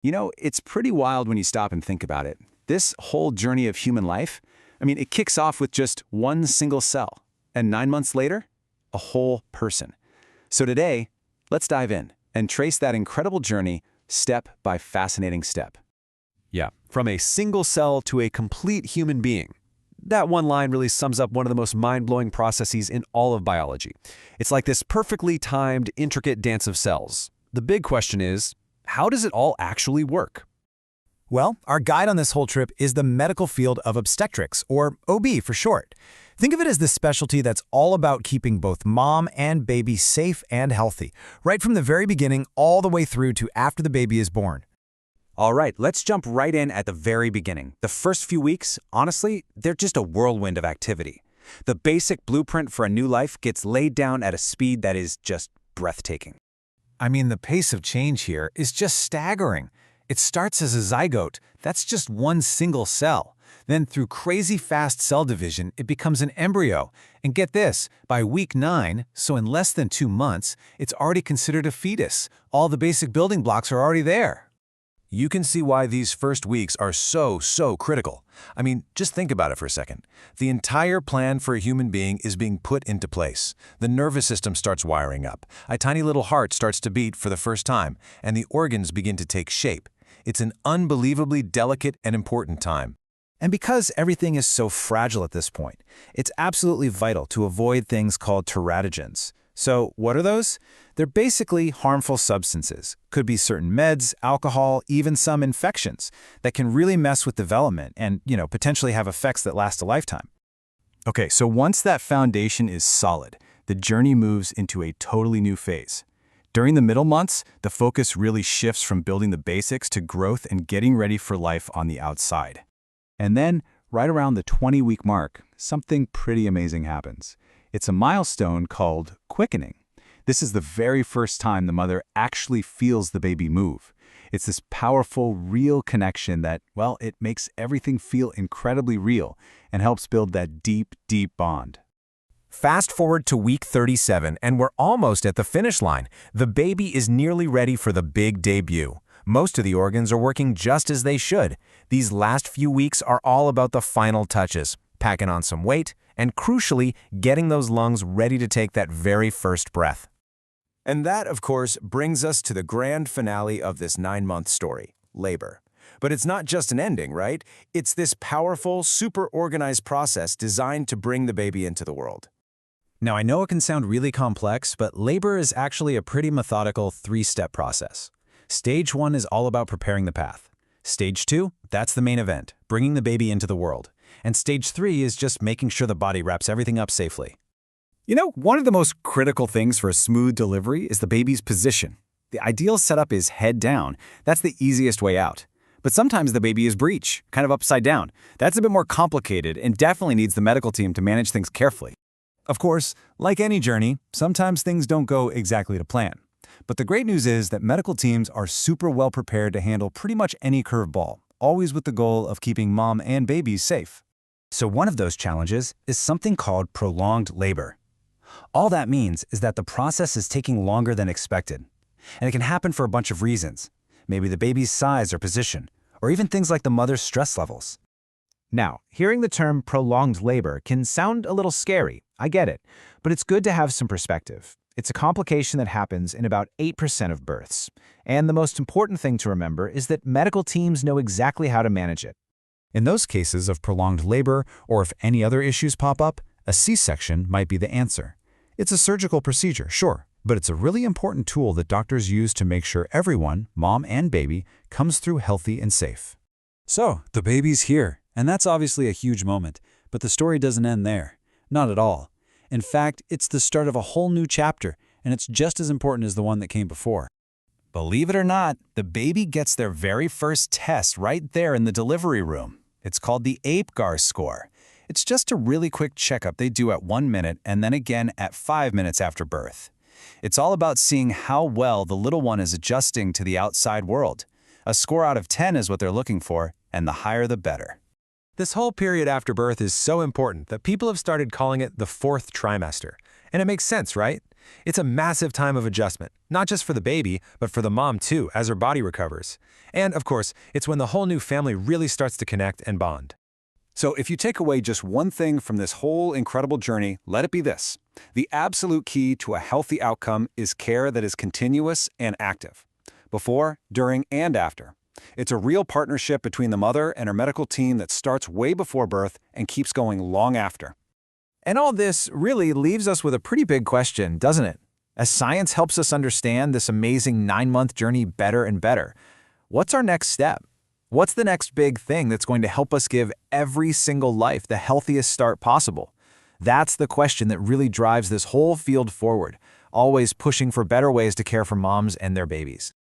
It's pretty wild when you stop and think about it. This whole journey of human life, it kicks off with just one single cell. And 9 months later, a whole person. So today, let's dive in and trace that incredible journey step by fascinating step. Yeah, from a single cell to a complete human being. That one line really sums up one of the most mind-blowing processes in all of biology. It's like this perfectly timed, intricate dance of cells. The big question is, how does it all actually work? Well, our guide on this whole trip is the medical field of obstetrics, or OB for short. Think of it as the specialty that's all about keeping both mom and baby safe and healthy, right from the very beginning all the way through to after the baby is born. All right, let's jump right in at the very beginning. The first few weeks, honestly, they're just a whirlwind of activity. The basic blueprint for a new life gets laid down at a speed that is just breathtaking. The pace of change here is just staggering. It starts as a zygote, that's just one single cell. Then through crazy fast cell division, it becomes an embryo. And get this, by week 9, so in less than 2 months, it's already considered a fetus. All the basic building blocks are already there. You can see why these first weeks are so critical. Just think about it for a second. The entire plan for a human being is being put into place. The nervous system starts wiring up. A tiny little heart starts to beat for the first time, and the organs begin to take shape. It's an unbelievably delicate and important time. And because everything is so fragile at this point, it's absolutely vital to avoid things called teratogens. So what are those? They're basically harmful substances. Could be certain meds, alcohol, even some infections that can really mess with development and, potentially have effects that last a lifetime. Okay, so once that foundation is solid, the journey moves into a totally new phase. During the middle months, the focus really shifts from building the basics to growth and getting ready for life on the outside. And then, right around the 20-week mark, something pretty amazing happens. It's a milestone called quickening. This is the very first time the mother actually feels the baby move. It's this powerful, real connection that, it makes everything feel incredibly real and helps build that deep, deep bond. Fast forward to week 37, and we're almost at the finish line. The baby is nearly ready for the big debut. Most of the organs are working just as they should. These last few weeks are all about the final touches, packing on some weight, and crucially, getting those lungs ready to take that very first breath. And that, of course, brings us to the grand finale of this 9-month story, labor. But it's not just an ending, right? It's this powerful, super organized process designed to bring the baby into the world. Now, I know it can sound really complex, but labor is actually a pretty methodical 3-step process. Stage 1 is all about preparing the path. Stage 2, that's the main event, bringing the baby into the world. And stage 3 is just making sure the body wraps everything up safely. One of the most critical things for a smooth delivery is the baby's position. The ideal setup is head down. That's the easiest way out. But sometimes the baby is breech, kind of upside down. That's a bit more complicated and definitely needs the medical team to manage things carefully. Of course, like any journey, sometimes things don't go exactly to plan. But the great news is that medical teams are super well prepared to handle pretty much any curveball, always with the goal of keeping mom and baby safe. So one of those challenges is something called prolonged labor. All that means is that the process is taking longer than expected. And it can happen for a bunch of reasons. Maybe the baby's size or position, or even things like the mother's stress levels. Now, hearing the term prolonged labor can sound a little scary, I get it, but it's good to have some perspective. It's a complication that happens in about 8% of births. And the most important thing to remember is that medical teams know exactly how to manage it. In those cases of prolonged labor, or if any other issues pop up, a C-section might be the answer. It's a surgical procedure, sure, but it's a really important tool that doctors use to make sure everyone, mom and baby, comes through healthy and safe. So, the baby's here, and that's obviously a huge moment, but the story doesn't end there. Not at all. In fact, it's the start of a whole new chapter, and it's just as important as the one that came before. Believe it or not, the baby gets their very first test right there in the delivery room. It's called the APGAR score. It's just a really quick checkup they do at 1 minute and then again at 5 minutes after birth. It's all about seeing how well the little one is adjusting to the outside world. A score out of 10 is what they're looking for, and the higher the better. This whole period after birth is so important that people have started calling it the 4th trimester. And it makes sense, right? It's a massive time of adjustment, not just for the baby, but for the mom too, as her body recovers. And, of course, it's when the whole new family really starts to connect and bond. So if you take away just one thing from this whole incredible journey, let it be this. The absolute key to a healthy outcome is care that is continuous and active. Before, during, and after. It's a real partnership between the mother and her medical team that starts way before birth and keeps going long after. And all this really leaves us with a pretty big question, doesn't it? As science helps us understand this amazing 9-month journey better and better, what's our next step? What's the next big thing that's going to help us give every single life the healthiest start possible? That's the question that really drives this whole field forward, always pushing for better ways to care for moms and their babies.